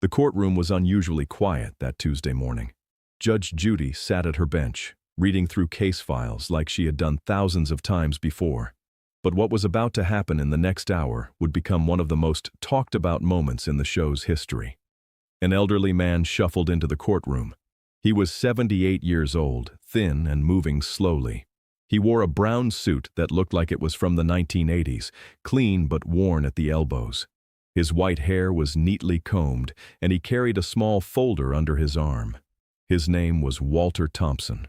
The courtroom was unusually quiet that Tuesday morning. Judge Judy sat at her bench, reading through case files like she had done thousands of times before. But what was about to happen in the next hour would become one of the most talked-about moments in the show's history. An elderly man shuffled into the courtroom. He was 78 years old, thin and moving slowly. He wore a brown suit that looked like it was from the 1980s, clean but worn at the elbows. His white hair was neatly combed, and he carried a small folder under his arm. His name was Walter Thompson.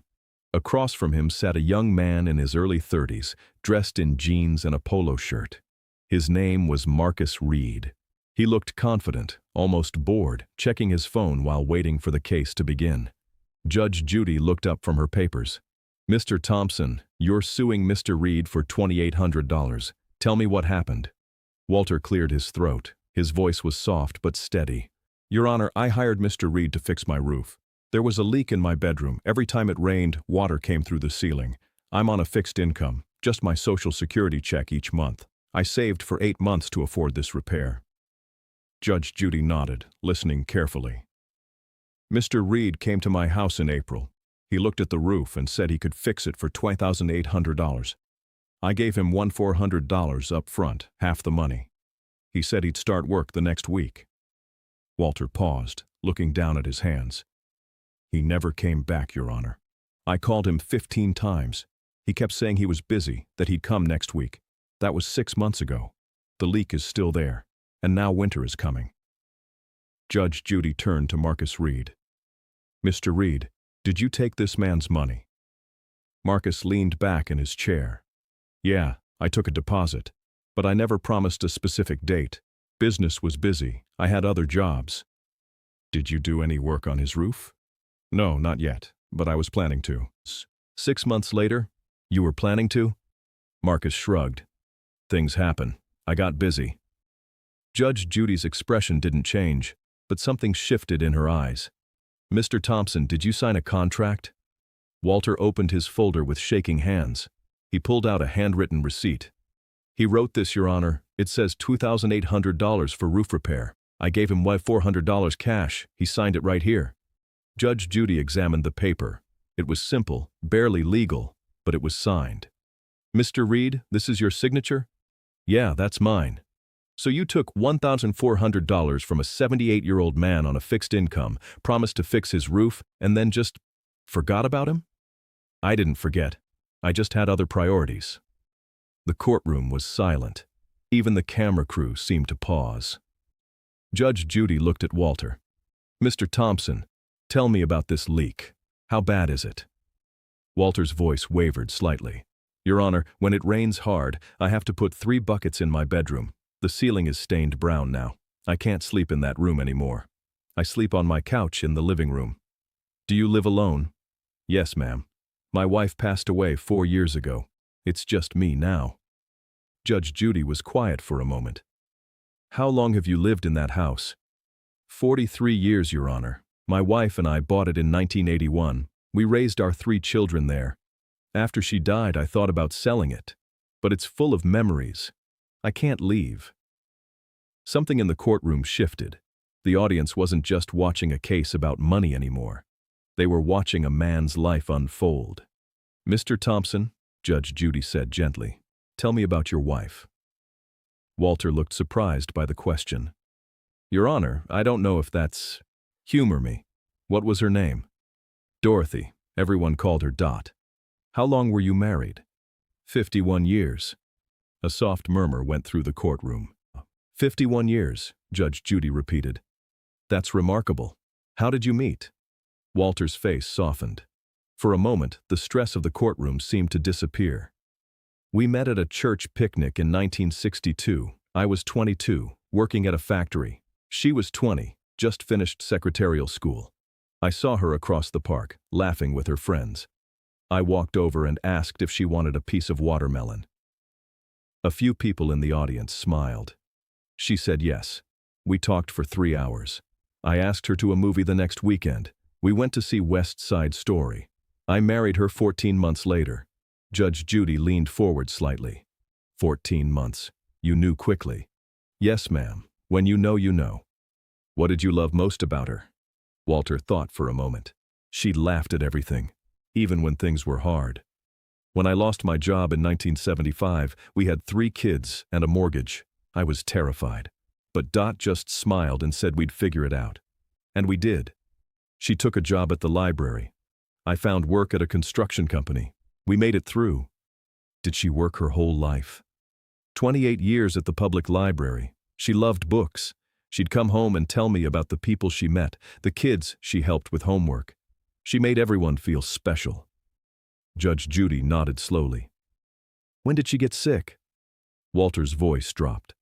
Across from him sat a young man in his early 30s, dressed in jeans and a polo shirt. His name was Marcus Reed. He looked confident, almost bored, checking his phone while waiting for the case to begin. Judge Judy looked up from her papers. "Mr. Thompson, you're suing Mr. Reed for $2,800. Tell me what happened." Walter cleared his throat. His voice was soft but steady. "Your Honor, I hired Mr. Reed to fix my roof. There was a leak in my bedroom. Every time it rained, water came through the ceiling. I'm on a fixed income, just my Social Security check each month. I saved for 8 months to afford this repair." Judge Judy nodded, listening carefully. "Mr. Reed came to my house in April. He looked at the roof and said he could fix it for $2,800. I gave him $1,400 up front, half the money. He said he'd start work the next week." Walter paused, looking down at his hands. "He never came back, Your Honor. I called him 15 times. He kept saying he was busy, that he'd come next week. That was 6 months ago. The leak is still there, and now winter is coming." Judge Judy turned to Marcus Reed. "Mr. Reed, did you take this man's money?" Marcus leaned back in his chair. "Yeah, I took a deposit, but I never promised a specific date. Business was busy. I had other jobs." "Did you do any work on his roof?" "No, not yet, but I was planning to." 6 months later, you were planning to?" Marcus shrugged. "Things happen. I got busy." Judge Judy's expression didn't change, but something shifted in her eyes. "Mr. Thompson, did you sign a contract?" Walter opened his folder with shaking hands. He pulled out a handwritten receipt. "He wrote this, Your Honor. It says $2,800 for roof repair. I gave him $400 cash. He signed it right here." Judge Judy examined the paper. It was simple, barely legal, but it was signed. "Mr. Reed, this is your signature?" "Yeah, that's mine." "So you took $1,400 from a 78-year-old man on a fixed income, promised to fix his roof, and then just forgot about him?" "I didn't forget. I just had other priorities." The courtroom was silent. Even the camera crew seemed to pause. Judge Judy looked at Walter. "Mr. Thompson, tell me about this leak. How bad is it?" Walter's voice wavered slightly. "Your Honor, when it rains hard, I have to put 3 buckets in my bedroom. The ceiling is stained brown now. I can't sleep in that room anymore. I sleep on my couch in the living room." "Do you live alone?" "Yes, ma'am. My wife passed away 4 years ago. It's just me now." Judge Judy was quiet for a moment. "How long have you lived in that house?" 43 years, Your Honor. My wife and I bought it in 1981. We raised our 3 children there. After she died, I thought about selling it. But it's full of memories. I can't leave." Something in the courtroom shifted. The audience wasn't just watching a case about money anymore. They were watching a man's life unfold. "Mr. Thompson," Judge Judy said gently, "tell me about your wife." Walter looked surprised by the question. "Your Honor, I don't know if that's..." "Humor me. What was her name?" "Dorothy. Everyone called her Dot." "How long were you married?" 51 years. A soft murmur went through the courtroom. 51 years, Judge Judy repeated. "That's remarkable. How did you meet?" Walter's face softened. For a moment, the stress of the courtroom seemed to disappear. "We met at a church picnic in 1962. I was 22, working at a factory. She was 20, just finished secretarial school. I saw her across the park, laughing with her friends. I walked over and asked if she wanted a piece of watermelon. A few people in the audience smiled. She said yes. We talked for 3 hours. I asked her to a movie the next weekend. We went to see West Side Story. I married her 14 months later." Judge Judy leaned forward slightly. 14 months. You knew quickly." "Yes, ma'am. When you know, you know." What did you love most about her? Walter thought for a moment. She laughed at everything, even when things were hard. When I lost my job in 1975, we had 3 kids and a mortgage. I was terrified. But Dot just smiled and said we'd figure it out. And we did. She took a job at the library. I found work at a construction company. We made it through. Did she work her whole life? 28 years at the public library. She loved books. She'd come home and tell me about the people she met, the kids she helped with homework. She made everyone feel special. Judge Judy nodded slowly. When did she get sick? Walter's voice dropped.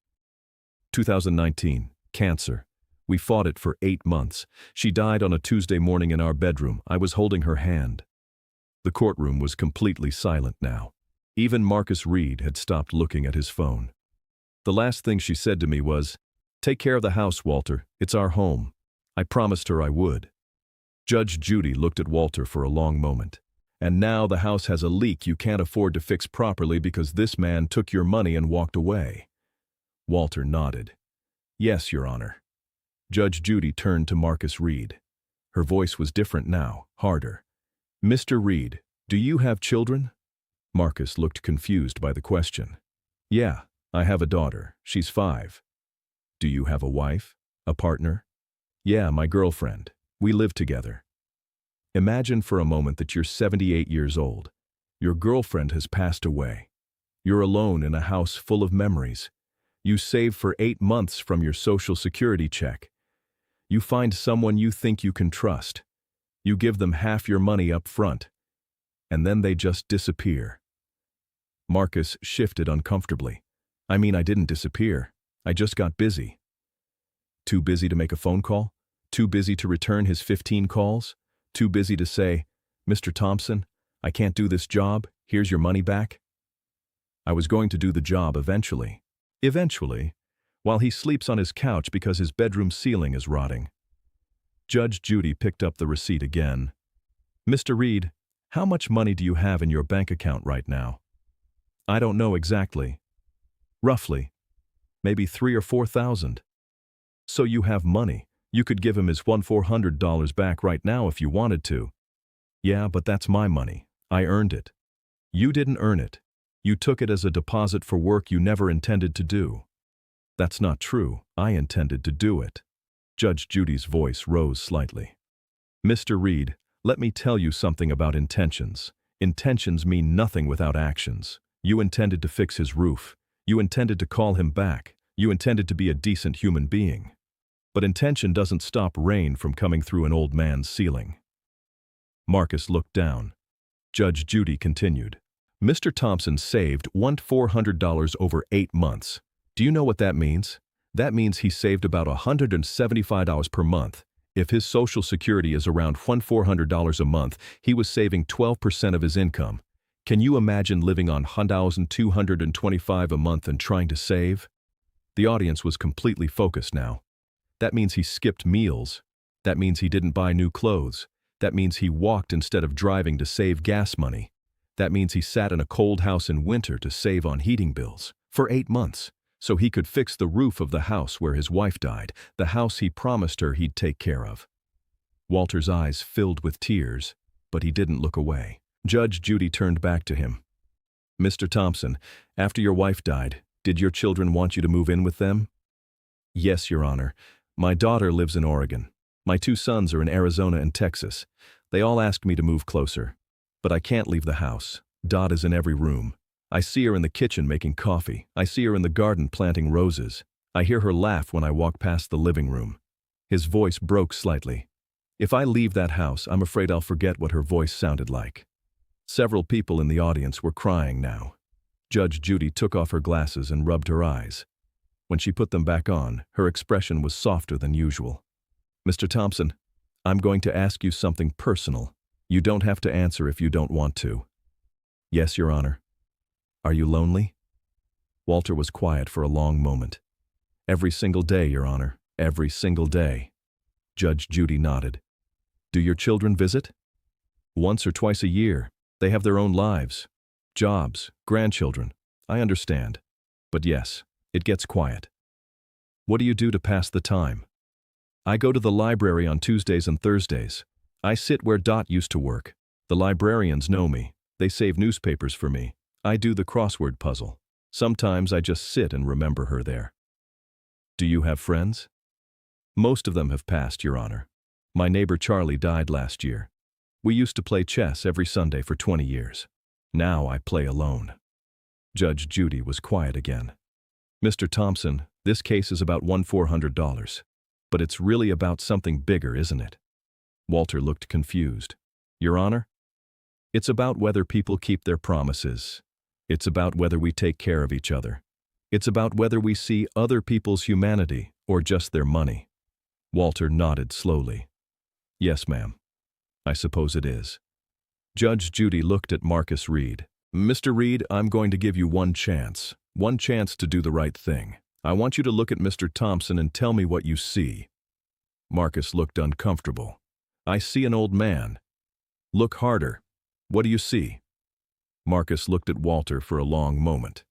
2019, cancer. We fought it for 8 months. She died on a Tuesday morning in our bedroom. I was holding her hand. The courtroom was completely silent now. Even Marcus Reed had stopped looking at his phone. The last thing she said to me was, "Take care of the house, Walter. It's our home." I promised her I would. Judge Judy looked at Walter for a long moment. And now the house has a leak you can't afford to fix properly because this man took your money and walked away. Walter nodded. Yes, Your Honor. Judge Judy turned to Marcus Reed. Her voice was different now, harder. Mr. Reed, do you have children? Marcus looked confused by the question. Yeah, I have a daughter. She's 5. Do you have a wife? A partner? Yeah, my girlfriend. We live together. Imagine for a moment that you're 78 years old. Your girlfriend has passed away. You're alone in a house full of memories. You save for 8 months from your Social Security check. You find someone you think you can trust. You give them half your money up front. And then they just disappear. Marcus shifted uncomfortably. I didn't disappear. I just got busy. Too busy to make a phone call? Too busy to return his 15 calls? Too busy to say, Mr. Thompson, I can't do this job. Here's your money back? I was going to do the job eventually. Eventually, while he sleeps on his couch because his bedroom ceiling is rotting. Judge Judy picked up the receipt again. Mr. Reed, how much money do you have in your bank account right now? I don't know exactly. Roughly. Maybe $3,000 or $4,000. So you have money. You could give him his $400 back right now if you wanted to. Yeah, but that's my money. I earned it. You didn't earn it. You took it as a deposit for work you never intended to do. That's not true. I intended to do it. Judge Judy's voice rose slightly. Mr. Reed, let me tell you something about intentions. Intentions mean nothing without actions. You intended to fix his roof. You intended to call him back. You intended to be a decent human being. But intention doesn't stop rain from coming through an old man's ceiling. Marcus looked down. Judge Judy continued. Mr. Thompson saved $400 over 8 months. Do you know what that means? That means he saved about $175 per month. If his Social Security is around $400 a month, he was saving 12% of his income. Can you imagine living on $1,225 a month and trying to save? The audience was completely focused now. That means he skipped meals. That means he didn't buy new clothes. That means he walked instead of driving to save gas money. That means he sat in a cold house in winter to save on heating bills for 8 months, so he could fix the roof of the house where his wife died, the house he promised her he'd take care of. Walter's eyes filled with tears, but he didn't look away. Judge Judy turned back to him. Mr. Thompson, after your wife died, did your children want you to move in with them? Yes, Your Honor. My daughter lives in Oregon. My 2 sons are in Arizona and Texas. They all asked me to move closer. But I can't leave the house. Dot is in every room. I see her in the kitchen making coffee. I see her in the garden planting roses. I hear her laugh when I walk past the living room. His voice broke slightly. If I leave that house, I'm afraid I'll forget what her voice sounded like. Several people in the audience were crying now. Judge Judy took off her glasses and rubbed her eyes. When she put them back on, her expression was softer than usual. Mr. Thompson, I'm going to ask you something personal. You don't have to answer if you don't want to. Yes, Your Honor. Are you lonely? Walter was quiet for a long moment. Every single day, Your Honor. Every single day. Judge Judy nodded. Do your children visit? Once or twice a year. They have their own lives. Jobs, grandchildren. I understand. But yes, it gets quiet. What do you do to pass the time? I go to the library on Tuesdays and Thursdays. I sit where Dot used to work. The librarians know me. They save newspapers for me. I do the crossword puzzle. Sometimes I just sit and remember her there. Do you have friends? Most of them have passed, Your Honor. My neighbor Charlie died last year. We used to play chess every Sunday for 20 years. Now I play alone. Judge Judy was quiet again. Mr. Thompson, this case is about $1,400. But it's really about something bigger, isn't it? Walter looked confused. Your Honor? It's about whether people keep their promises. It's about whether we take care of each other. It's about whether we see other people's humanity or just their money. Walter nodded slowly. Yes, ma'am. I suppose it is. Judge Judy looked at Marcus Reed. Mr. Reed, I'm going to give you one chance to do the right thing. I want you to look at Mr. Thompson and tell me what you see. Marcus looked uncomfortable. I see an old man. Look harder. What do you see? Marcus looked at Walter for a long moment.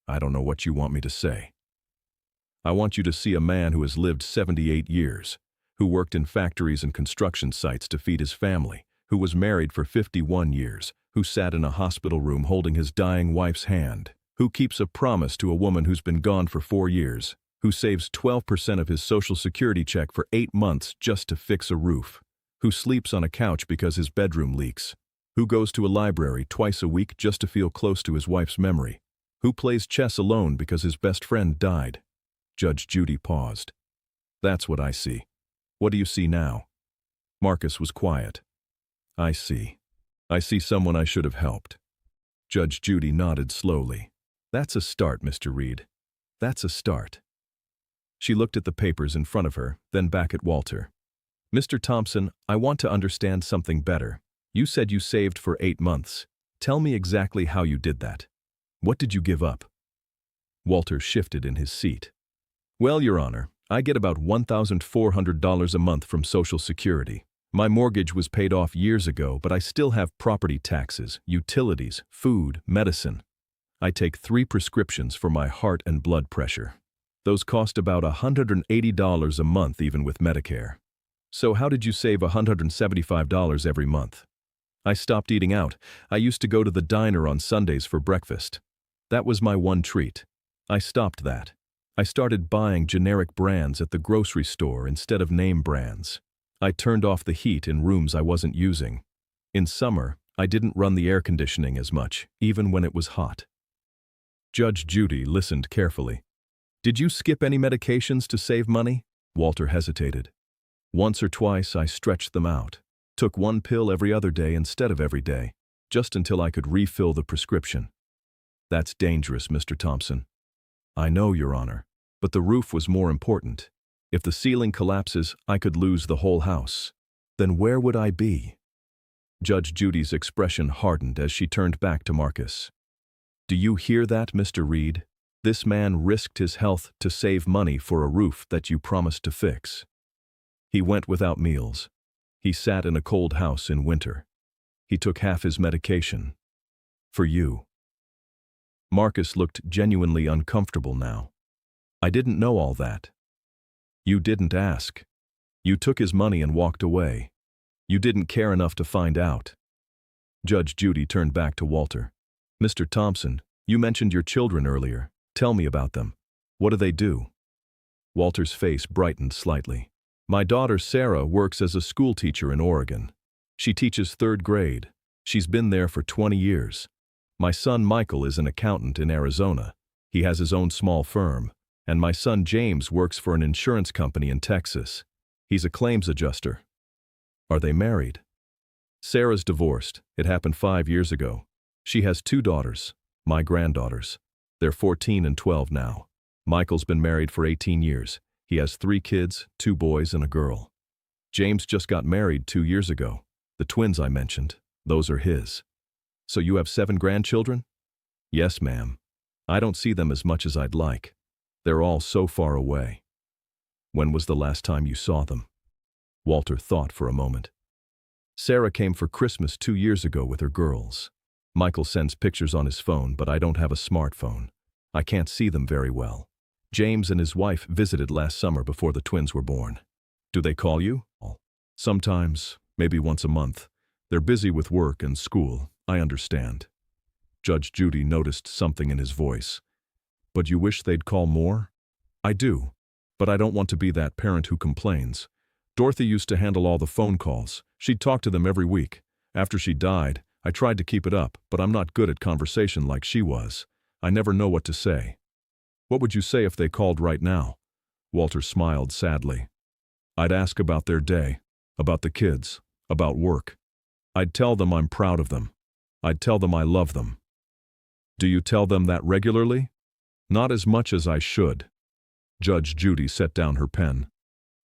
I don't know what you want me to say. I want you to see a man who has lived 78 years, who worked in factories and construction sites to feed his family, who was married for 51 years, who sat in a hospital room holding his dying wife's hand, who keeps a promise to a woman who's been gone for 4 years, who saves 12% of his Social Security check for 8 months just to fix a roof, who sleeps on a couch because his bedroom leaks, who goes to a library twice a week just to feel close to his wife's memory, who plays chess alone because his best friend died. Judge Judy paused. That's what I see. What do you see now? Marcus was quiet. I see someone I should have helped. Judge Judy nodded slowly. That's a start, Mr. Reed. That's a start. She looked at the papers in front of her, then back at Walter. Mr. Thompson, I want to understand something better. You said you saved for 8 months. Tell me exactly how you did that. What did you give up? Walter shifted in his seat. Well, Your Honor, I get about $1,400 a month from Social Security. My mortgage was paid off years ago, but I still have property taxes, utilities, food, medicine. I take 3 prescriptions for my heart and blood pressure. Those cost about $180 a month even with Medicare. So how did you save $175 every month? I stopped eating out. I used to go to the diner on Sundays for breakfast. That was my one treat. I stopped that. I started buying generic brands at the grocery store instead of name brands. I turned off the heat in rooms I wasn't using. In summer, I didn't run the air conditioning as much, even when it was hot. Judge Judy listened carefully. Did you skip any medications to save money? Walter hesitated. Once or twice I stretched them out. Took 1 pill every other day instead of every day, just until I could refill the prescription. That's dangerous, Mr. Thompson. I know, Your Honor, but the roof was more important. If the ceiling collapses, I could lose the whole house. Then where would I be? Judge Judy's expression hardened as she turned back to Marcus. Do you hear that, Mr. Reed? This man risked his health to save money for a roof that you promised to fix. He went without meals. He sat in a cold house in winter. He took half his medication. For you. Marcus looked genuinely uncomfortable now. I didn't know all that. You didn't ask. You took his money and walked away. You didn't care enough to find out. Judge Judy turned back to Walter. Mr. Thompson, you mentioned your children earlier. Tell me about them. What do they do? Walter's face brightened slightly. My daughter Sarah works as a school teacher in Oregon. She teaches 3rd grade. She's been there for 20 years. My son Michael is an accountant in Arizona. He has his own small firm. And my son James works for an insurance company in Texas. He's a claims adjuster. Are they married? Sarah's divorced. It happened 5 years ago. She has 2 daughters, my granddaughters. They're 14 and 12 now. Michael's been married for 18 years. He has 3 kids, 2 boys and a girl. James just got married 2 years ago. The twins I mentioned, those are his. So you have 7 grandchildren? Yes, ma'am. I don't see them as much as I'd like. They're all so far away. When was the last time you saw them? Walter thought for a moment. Sarah came for Christmas 2 years ago with her girls. Michael sends pictures on his phone, but I don't have a smartphone. I can't see them very well. James and his wife visited last summer before the twins were born. Do they call you? Sometimes, maybe once a month. They're busy with work and school, I understand. Judge Judy noticed something in his voice. But you wish they'd call more? I do, but I don't want to be that parent who complains. Dorothy used to handle all the phone calls. She'd talk to them every week. After she died, I tried to keep it up, but I'm not good at conversation like she was. I never know what to say. What would you say if they called right now? Walter smiled sadly. I'd ask about their day, about the kids, about work. I'd tell them I'm proud of them. I'd tell them I love them. Do you tell them that regularly? Not as much as I should. Judge Judy set down her pen.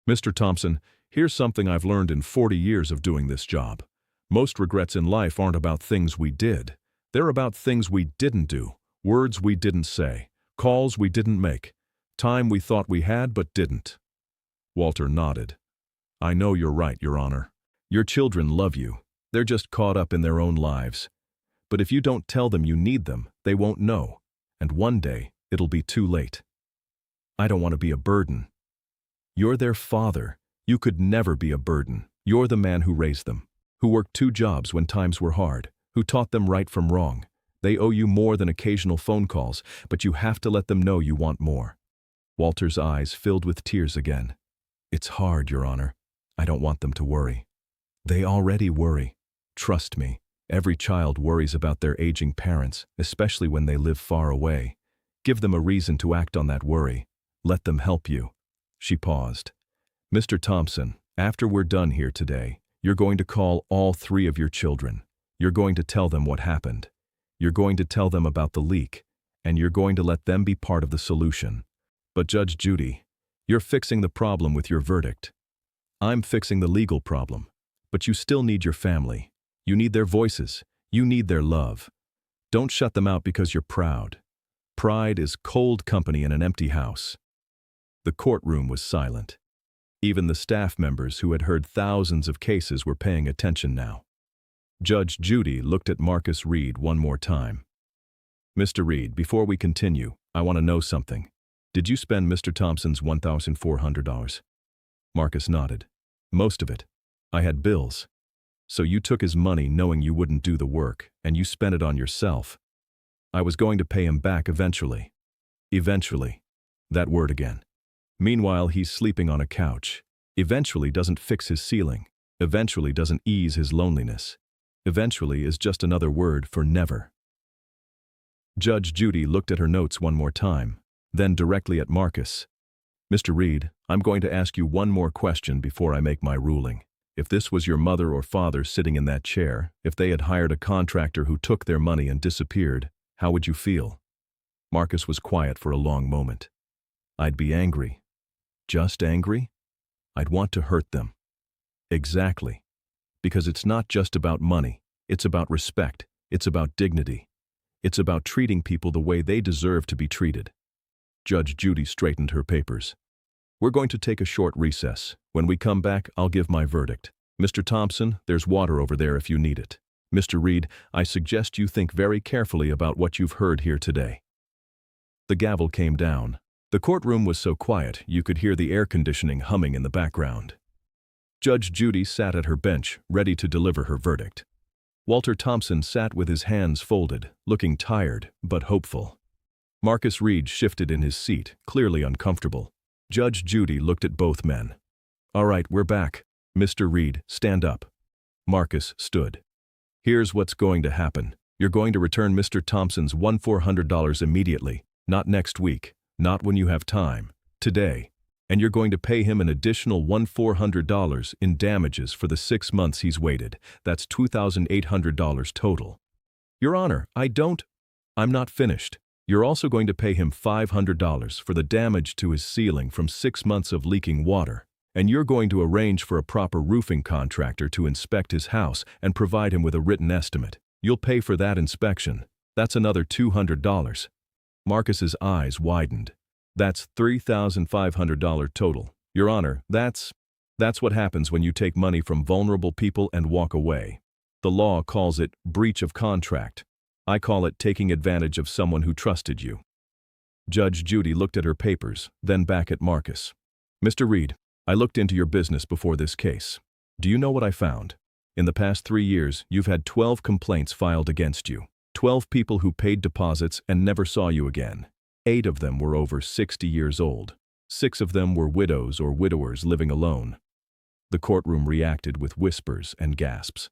Mr. Thompson, here's something I've learned in 40 years of doing this job. Most regrets in life aren't about things we did. They're about things we didn't do, words we didn't say, calls we didn't make, time we thought we had but didn't. Walter nodded. I know you're right, Your Honor. Your children love you. They're just caught up in their own lives. But if you don't tell them you need them, they won't know. And one day, it'll be too late. I don't want to be a burden. You're their father. You could never be a burden. You're the man who raised them, who worked 2 jobs when times were hard, who taught them right from wrong. They owe you more than occasional phone calls, but you have to let them know you want more. Walter's eyes filled with tears again. It's hard, Your Honor. I don't want them to worry. They already worry. Trust me, every child worries about their aging parents, especially when they live far away. Give them a reason to act on that worry. Let them help you. She paused. Mr. Thompson, after we're done here today, you're going to call all 3 of your children. You're going to tell them what happened. You're going to tell them about the leak, and you're going to let them be part of the solution. But Judge Judy, you're fixing the problem with your verdict. I'm fixing the legal problem, but you still need your family. You need their voices. You need their love. Don't shut them out because you're proud. Pride is cold company in an empty house. The courtroom was silent. Even the staff members who had heard thousands of cases were paying attention now. Judge Judy looked at Marcus Reed one more time. Mr. Reed, before we continue, I want to know something. Did you spend Mr. Thompson's $1,400? Marcus nodded. Most of it. I had bills. So you took his money knowing you wouldn't do the work, and you spent it on yourself. I was going to pay him back eventually. Eventually. That word again. Meanwhile, he's sleeping on a couch. Eventually doesn't fix his ceiling. Eventually doesn't ease his loneliness. Eventually is just another word for never. Judge Judy looked at her notes one more time, then directly at Marcus. Mr. Reed, I'm going to ask you one more question before I make my ruling. If this was your mother or father sitting in that chair, if they had hired a contractor who took their money and disappeared, how would you feel? Marcus was quiet for a long moment. I'd be angry. Just angry? I'd want to hurt them. Exactly. Because it's not just about money. It's about respect. It's about dignity. It's about treating people the way they deserve to be treated. Judge Judy straightened her papers. We're going to take a short recess. When we come back, I'll give my verdict. Mr. Thompson, there's water over there if you need it. Mr. Reed, I suggest you think very carefully about what you've heard here today. The gavel came down. The courtroom was so quiet you could hear the air conditioning humming in the background. Judge Judy sat at her bench, ready to deliver her verdict. Walter Thompson sat with his hands folded, looking tired but hopeful. Marcus Reed shifted in his seat, clearly uncomfortable. Judge Judy looked at both men. All right, we're back. Mr. Reed, stand up. Marcus stood. Here's what's going to happen. You're going to return Mr. Thompson's $1,400 immediately, not next week. Not when you have time, today, and you're going to pay him an additional $1,400 in damages for the 6 months he's waited. That's $2,800 total. Your Honor, I'm not finished. You're also going to pay him $500 for the damage to his ceiling from 6 months of leaking water, and you're going to arrange for a proper roofing contractor to inspect his house and provide him with a written estimate. You'll pay for that inspection. That's another $200. Marcus's eyes widened. That's $3,500 total. Your Honor, that's what happens when you take money from vulnerable people and walk away. The law calls it breach of contract. I call it taking advantage of someone who trusted you. Judge Judy looked at her papers, then back at Marcus. Mr. Reed, I looked into your business before this case. Do you know what I found? In the past 3 years, you've had 12 complaints filed against you. 12 people who paid deposits and never saw you again. 8 of them were over 60 years old. 6 of them were widows or widowers living alone. The courtroom reacted with whispers and gasps.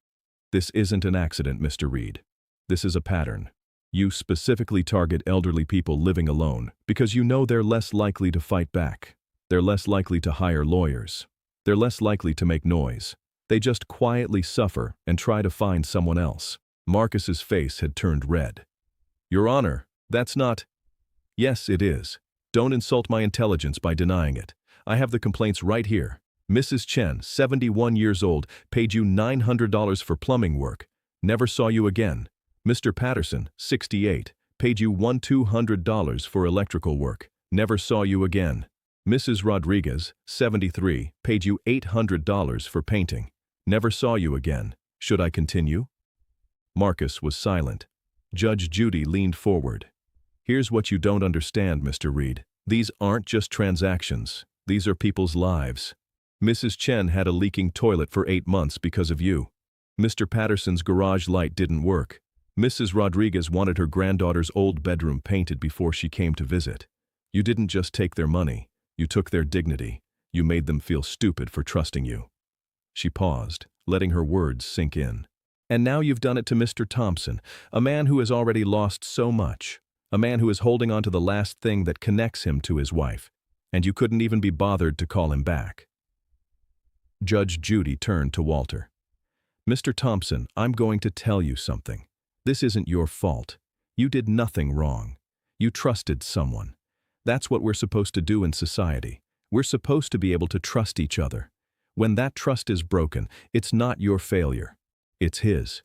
This isn't an accident, Mr. Reed. This is a pattern. You specifically target elderly people living alone because you know they're less likely to fight back. They're less likely to hire lawyers. They're less likely to make noise. They just quietly suffer and try to find someone else. Marcus's face had turned red. Your Honor, that's not... Yes, it is. Don't insult my intelligence by denying it. I have the complaints right here. Mrs. Chen, 71 years old, paid you $900 for plumbing work. Never saw you again. Mr. Patterson, 68, paid you $200 for electrical work. Never saw you again. Mrs. Rodriguez, 73, paid you $800 for painting. Never saw you again. Should I continue? Marcus was silent. Judge Judy leaned forward. Here's what you don't understand, Mr. Reed. These aren't just transactions. These are people's lives. Mrs. Chen had a leaking toilet for 8 months because of you. Mr. Patterson's garage light didn't work. Mrs. Rodriguez wanted her granddaughter's old bedroom painted before she came to visit. You didn't just take their money. You took their dignity. You made them feel stupid for trusting you. She paused, letting her words sink in. And now you've done it to Mr. Thompson, a man who has already lost so much. A man who is holding on to the last thing that connects him to his wife. And you couldn't even be bothered to call him back. Judge Judy turned to Walter. Mr. Thompson, I'm going to tell you something. This isn't your fault. You did nothing wrong. You trusted someone. That's what we're supposed to do in society. We're supposed to be able to trust each other. When that trust is broken, it's not your failure. It's his.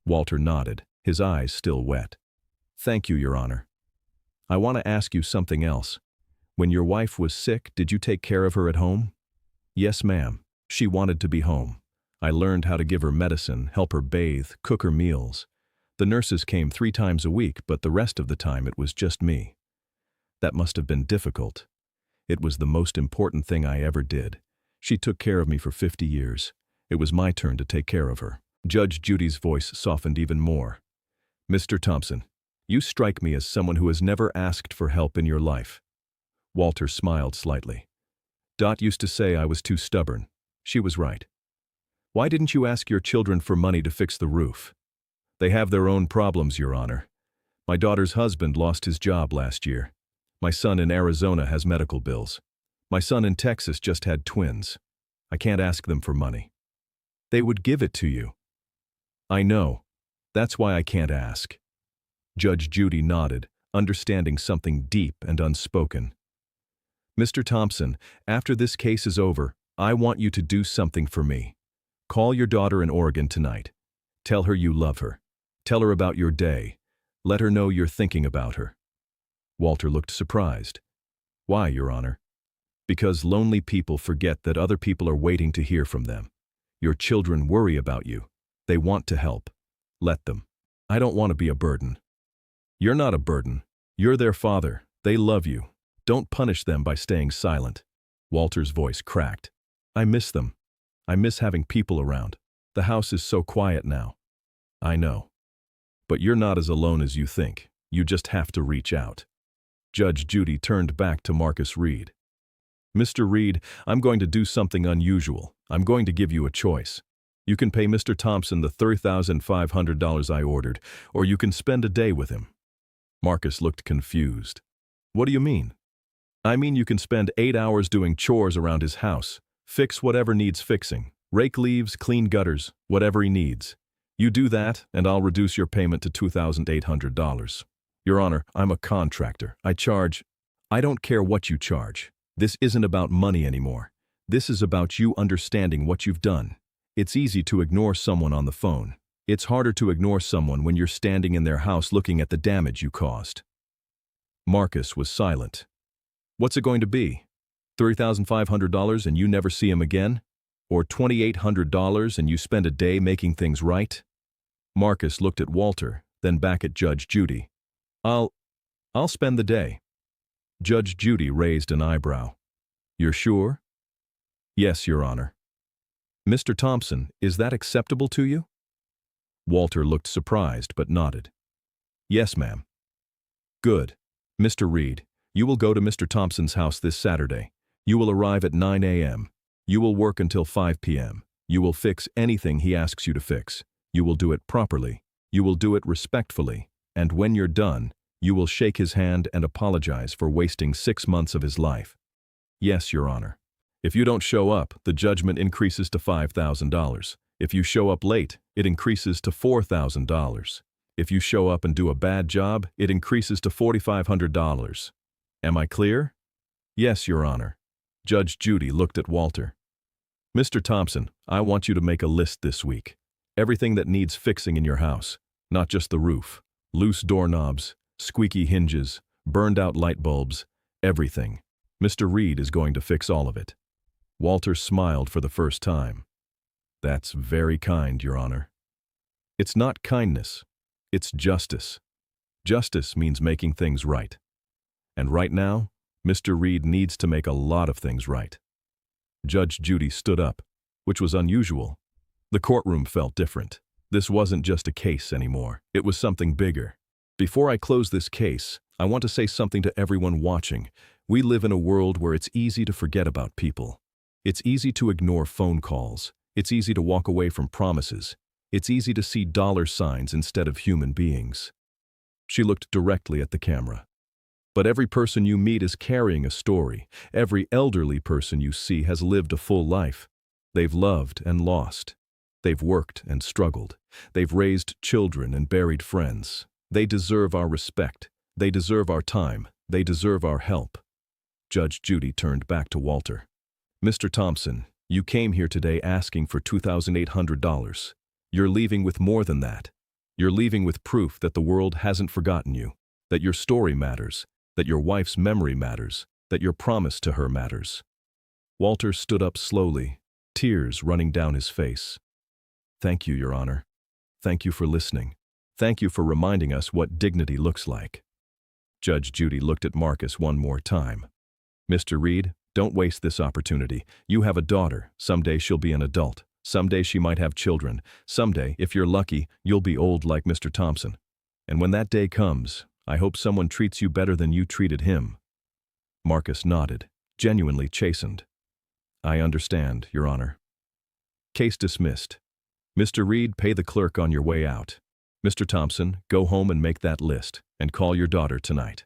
Walter nodded, his eyes still wet. Thank you, Your Honor. I want to ask you something else. When your wife was sick, did you take care of her at home? Yes, ma'am. She wanted to be home. I learned how to give her medicine, help her bathe, cook her meals. The nurses came 3 times a week, but the rest of the time it was just me. That must have been difficult. It was the most important thing I ever did. She took care of me for 50 years. It was my turn to take care of her. Judge Judy's voice softened even more. Mr. Thompson, you strike me as someone who has never asked for help in your life. Walter smiled slightly. Dot used to say I was too stubborn. She was right. Why didn't you ask your children for money to fix the roof? They have their own problems, Your Honor. My daughter's husband lost his job last year. My son in Arizona has medical bills. My son in Texas just had twins. I can't ask them for money. They would give it to you. I know. That's why I can't ask. Judge Judy nodded, understanding something deep and unspoken. Mr. Thompson, after this case is over, I want you to do something for me. Call your daughter in Oregon tonight. Tell her you love her. Tell her about your day. Let her know you're thinking about her. Walter looked surprised. Why, Your Honor? Because lonely people forget that other people are waiting to hear from them. Your children worry about you. They want to help. Let them. I don't want to be a burden. You're not a burden. You're their father. They love you. Don't punish them by staying silent. Walter's voice cracked. I miss them. I miss having people around. The house is so quiet now. I know. But you're not as alone as you think. You just have to reach out. Judge Judy turned back to Marcus Reed. Mr. Reed, I'm going to do something unusual. I'm going to give you a choice. You can pay Mr. Thompson the $3,500 I ordered, or you can spend a day with him. Marcus looked confused. What do you mean? I mean you can spend 8 hours doing chores around his house. Fix whatever needs fixing. Rake leaves, clean gutters, whatever he needs. You do that, and I'll reduce your payment to $2,800. Your Honor, I'm a contractor. I don't care what you charge. This isn't about money anymore. This is about you understanding what you've done. It's easy to ignore someone on the phone. It's harder to ignore someone when you're standing in their house looking at the damage you caused. Marcus was silent. What's it going to be? $3,500 and you never see him again? Or $2,800 and you spend a day making things right? Marcus looked at Walter, then back at Judge Judy. I'll spend the day. Judge Judy raised an eyebrow. You're sure? Yes, Your Honor. Mr. Thompson, is that acceptable to you? Walter looked surprised but nodded. Yes, ma'am. Good. Mr. Reed, you will go to Mr. Thompson's house this Saturday. You will arrive at 9 a.m. You will work until 5 p.m. You will fix anything he asks you to fix. You will do it properly. You will do it respectfully. And when you're done, you will shake his hand and apologize for wasting 6 months of his life. Yes, Your Honor. If you don't show up, the judgment increases to $5,000. If you show up late, it increases to $4,000. If you show up and do a bad job, it increases to $4,500. Am I clear? Yes, Your Honor. Judge Judy looked at Walter. Mr. Thompson, I want you to make a list this week. Everything that needs fixing in your house, not just the roof. Loose doorknobs, squeaky hinges, burned-out light bulbs, everything. Mr. Reed is going to fix all of it. Walter smiled for the first time. That's very kind, Your Honor. It's not kindness. It's justice. Justice means making things right. And right now, Mr. Reed needs to make a lot of things right. Judge Judy stood up, which was unusual. The courtroom felt different. This wasn't just a case anymore. It was something bigger. Before I close this case, I want to say something to everyone watching. We live in a world where it's easy to forget about people. It's easy to ignore phone calls. It's easy to walk away from promises. It's easy to see dollar signs instead of human beings. She looked directly at the camera. But every person you meet is carrying a story. Every elderly person you see has lived a full life. They've loved and lost. They've worked and struggled. They've raised children and buried friends. They deserve our respect. They deserve our time. They deserve our help. Judge Judy turned back to Walter. Mr. Thompson, you came here today asking for $2,800. You're leaving with more than that. You're leaving with proof that the world hasn't forgotten you, that your story matters, that your wife's memory matters, that your promise to her matters. Walter stood up slowly, tears running down his face. Thank you, Your Honor. Thank you for listening. Thank you for reminding us what dignity looks like. Judge Judy looked at Marcus one more time. Mr. Reed, don't waste this opportunity. You have a daughter. Someday she'll be an adult. Someday she might have children. Someday, if you're lucky, you'll be old like Mr. Thompson. And when that day comes, I hope someone treats you better than you treated him. Marcus nodded, genuinely chastened. I understand, Your Honor. Case dismissed. Mr. Reed, pay the clerk on your way out. Mr. Thompson, go home and make that list, and call your daughter tonight.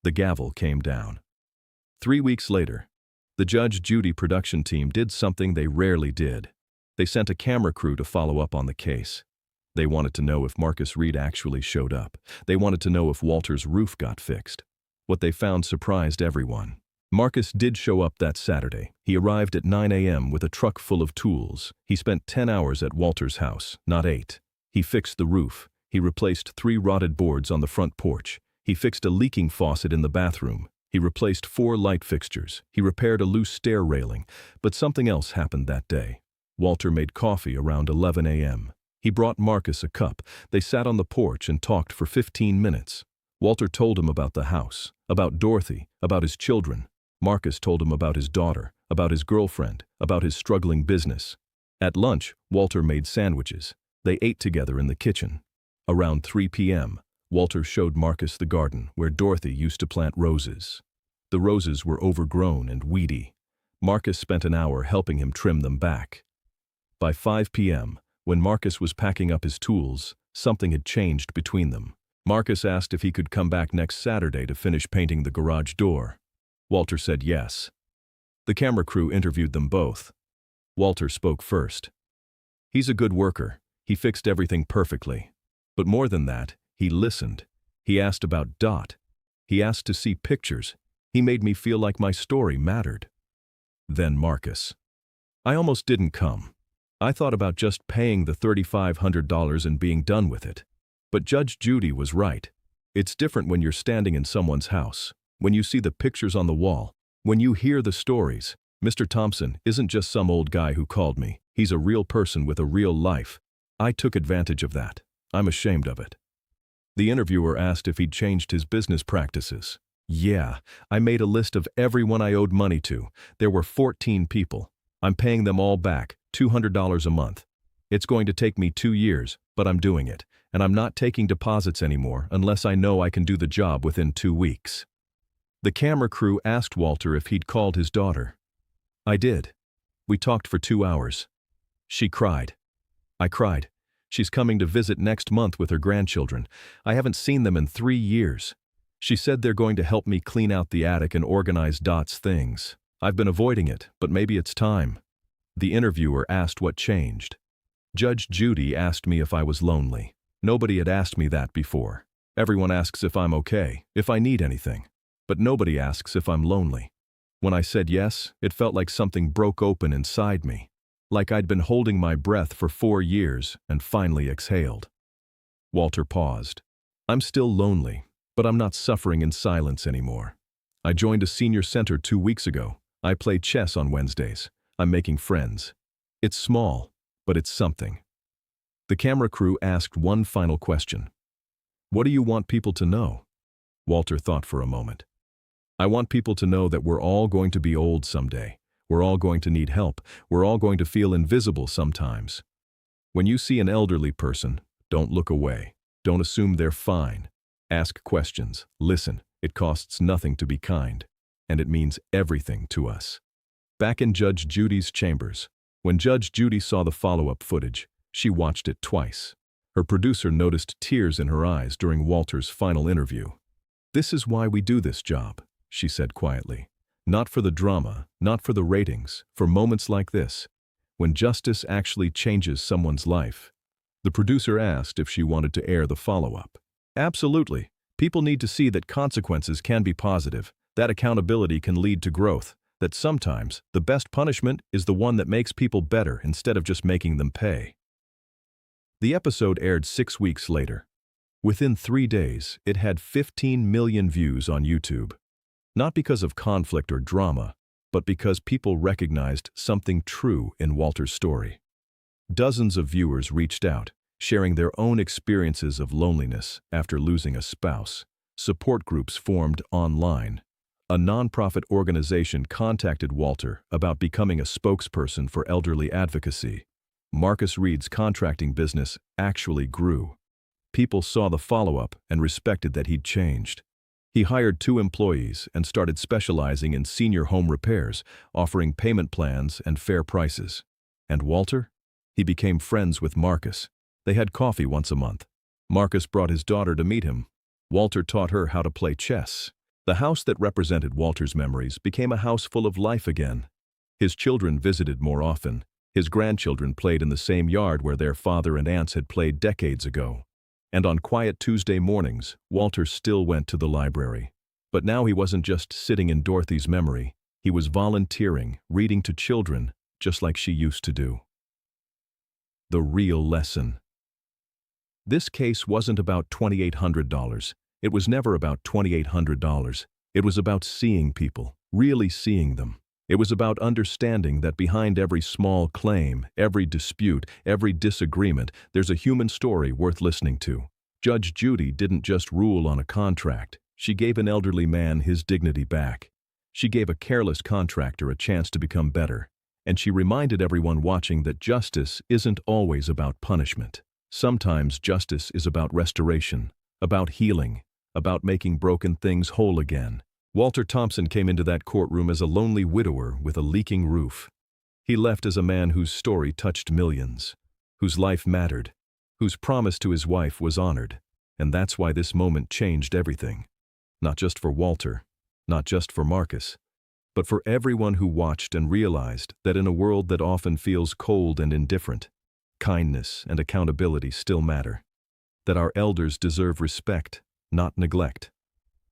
The gavel came down. 3 weeks later, the Judge Judy production team did something they rarely did. They sent a camera crew to follow up on the case. They wanted to know if Marcus Reed actually showed up. They wanted to know if Walter's roof got fixed. What they found surprised everyone. Marcus did show up that Saturday. He arrived at 9 a.m. with a truck full of tools. He spent 10 hours at Walter's house, not 8. He fixed the roof. He replaced 3 rotted boards on the front porch. He fixed a leaking faucet in the bathroom. He replaced 4 light fixtures. He repaired a loose stair railing. But something else happened that day. Walter made coffee around 11 a.m. He brought Marcus a cup. They sat on the porch and talked for 15 minutes. Walter told him about the house, about Dorothy, about his children. Marcus told him about his daughter, about his girlfriend, about his struggling business. At lunch, Walter made sandwiches. They ate together in the kitchen. Around 3 p.m., Walter showed Marcus the garden where Dorothy used to plant roses. The roses were overgrown and weedy. Marcus spent an hour helping him trim them back. By 5 p.m., when Marcus was packing up his tools, something had changed between them. Marcus asked if he could come back next Saturday to finish painting the garage door. Walter said yes. The camera crew interviewed them both. Walter spoke first. He's a good worker. He fixed everything perfectly. But more than that, he listened. He asked about Dot. He asked to see pictures. He made me feel like my story mattered. Then Marcus. I almost didn't come. I thought about just paying the $3,500 and being done with it. But Judge Judy was right. It's different when you're standing in someone's house, when you see the pictures on the wall, when you hear the stories. Mr. Thompson isn't just some old guy who called me. He's a real person with a real life. I took advantage of that. I'm ashamed of it. The interviewer asked if he'd changed his business practices. Yeah, I made a list of everyone I owed money to. There were 14 people. I'm paying them all back, $200 a month. It's going to take me 2 years, but I'm doing it, and I'm not taking deposits anymore unless I know I can do the job within 2 weeks. The camera crew asked Walter if he'd called his daughter. I did. We talked for 2 hours. She cried. I cried. She's coming to visit next month with her grandchildren. I haven't seen them in 3 years. She said they're going to help me clean out the attic and organize Dot's things. I've been avoiding it, but maybe it's time. The interviewer asked what changed. Judge Judy asked me if I was lonely. Nobody had asked me that before. Everyone asks if I'm okay, if I need anything. But nobody asks if I'm lonely. When I said yes, it felt like something broke open inside me. Like I'd been holding my breath for 4 years and finally exhaled. Walter paused. I'm still lonely, but I'm not suffering in silence anymore. I joined a senior center 2 weeks ago. I play chess on Wednesdays. I'm making friends. It's small, but it's something. The camera crew asked one final question. What do you want people to know? Walter thought for a moment. I want people to know that we're all going to be old someday. We're all going to need help. We're all going to feel invisible sometimes. When you see an elderly person, don't look away. Don't assume they're fine. Ask questions. Listen. It costs nothing to be kind. And it means everything to us. Back in Judge Judy's chambers, when Judge Judy saw the follow-up footage, she watched it twice. Her producer noticed tears in her eyes during Walter's final interview. This is why we do this job, she said quietly. Not for the drama, not for the ratings, for moments like this, when justice actually changes someone's life. The producer asked if she wanted to air the follow-up. Absolutely. People need to see that consequences can be positive, that accountability can lead to growth, that sometimes the best punishment is the one that makes people better instead of just making them pay. The episode aired 6 weeks later. Within 3 days, it had 15 million views on YouTube. Not because of conflict or drama, but because people recognized something true in Walter's story. Dozens of viewers reached out, sharing their own experiences of loneliness after losing a spouse. Support groups formed online. A nonprofit organization contacted Walter about becoming a spokesperson for elderly advocacy. Marcus Reed's contracting business actually grew. People saw the follow-up and respected that he'd changed. He hired 2 employees and started specializing in senior home repairs, offering payment plans and fair prices. And Walter? He became friends with Marcus. They had coffee once a month. Marcus brought his daughter to meet him. Walter taught her how to play chess. The house that represented Walter's memories became a house full of life again. His children visited more often. His grandchildren played in the same yard where their father and aunts had played decades ago. And on quiet Tuesday mornings, Walter still went to the library. But now he wasn't just sitting in Dorothy's memory. He was volunteering, reading to children, just like she used to do. The real lesson. This case wasn't about $2,800. It was never about $2,800. It was about seeing people, really seeing them. It was about understanding that behind every small claim, every dispute, every disagreement, there's a human story worth listening to. Judge Judy didn't just rule on a contract. She gave an elderly man his dignity back. She gave a careless contractor a chance to become better. And she reminded everyone watching that justice isn't always about punishment. Sometimes justice is about restoration, about healing, about making broken things whole again. Walter Thompson came into that courtroom as a lonely widower with a leaking roof. He left as a man whose story touched millions, whose life mattered, whose promise to his wife was honored. And that's why this moment changed everything. Not just for Walter, not just for Marcus, but for everyone who watched and realized that in a world that often feels cold and indifferent, kindness and accountability still matter. That our elders deserve respect, not neglect.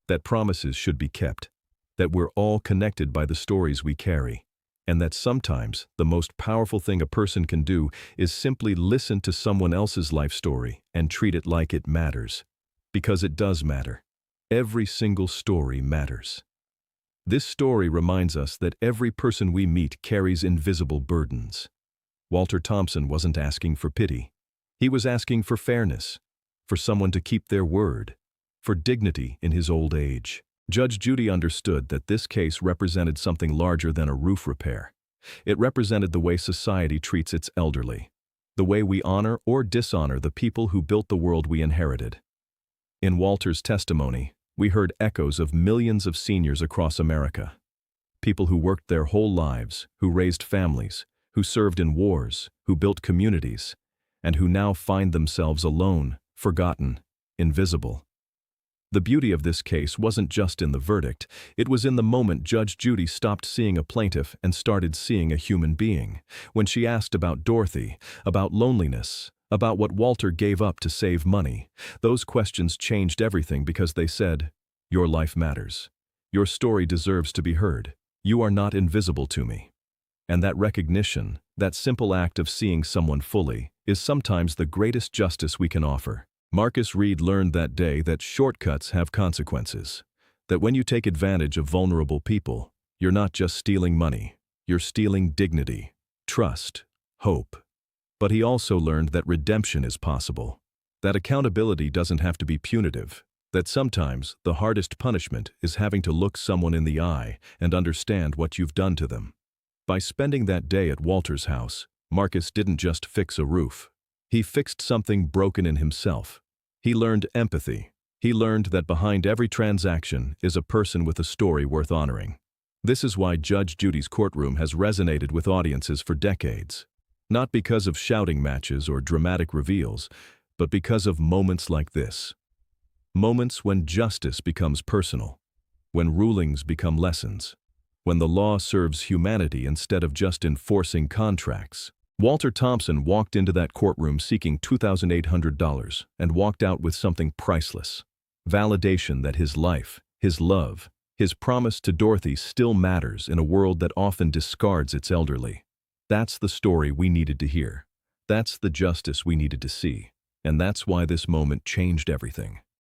That promises should be kept. That we're all connected by the stories we carry. And that sometimes the most powerful thing a person can do is simply listen to someone else's life story and treat it like it matters. Because it does matter. Every single story matters. This story reminds us that every person we meet carries invisible burdens. Walter Thompson wasn't asking for pity. He was asking for fairness, for someone to keep their word, for dignity in his old age. Judge Judy understood that this case represented something larger than a roof repair. It represented the way society treats its elderly, the way we honor or dishonor the people who built the world we inherited. In Walter's testimony, we heard echoes of millions of seniors across America. People who worked their whole lives, who raised families, who served in wars, who built communities, and who now find themselves alone, forgotten, invisible. The beauty of this case wasn't just in the verdict, it was in the moment Judge Judy stopped seeing a plaintiff and started seeing a human being. When she asked about Dorothy, about loneliness, about what Walter gave up to save money, those questions changed everything because they said, "Your life matters. Your story deserves to be heard. You are not invisible to me." And that recognition, that simple act of seeing someone fully, is sometimes the greatest justice we can offer. Marcus Reed learned that day that shortcuts have consequences, that when you take advantage of vulnerable people, you're not just stealing money, you're stealing dignity, trust, hope. But he also learned that redemption is possible, that accountability doesn't have to be punitive, that sometimes the hardest punishment is having to look someone in the eye and understand what you've done to them. By spending that day at Walter's house, Marcus didn't just fix a roof. He fixed something broken in himself. He learned empathy. He learned that behind every transaction is a person with a story worth honoring. This is why Judge Judy's courtroom has resonated with audiences for decades. Not because of shouting matches or dramatic reveals, but because of moments like this. Moments when justice becomes personal, when rulings become lessons, when the law serves humanity instead of just enforcing contracts. Walter Thompson walked into that courtroom seeking $2,800 and walked out with something priceless. Validation that his life, his love, his promise to Dorothy still matters in a world that often discards its elderly. That's the story we needed to hear. That's the justice we needed to see. And that's why this moment changed everything.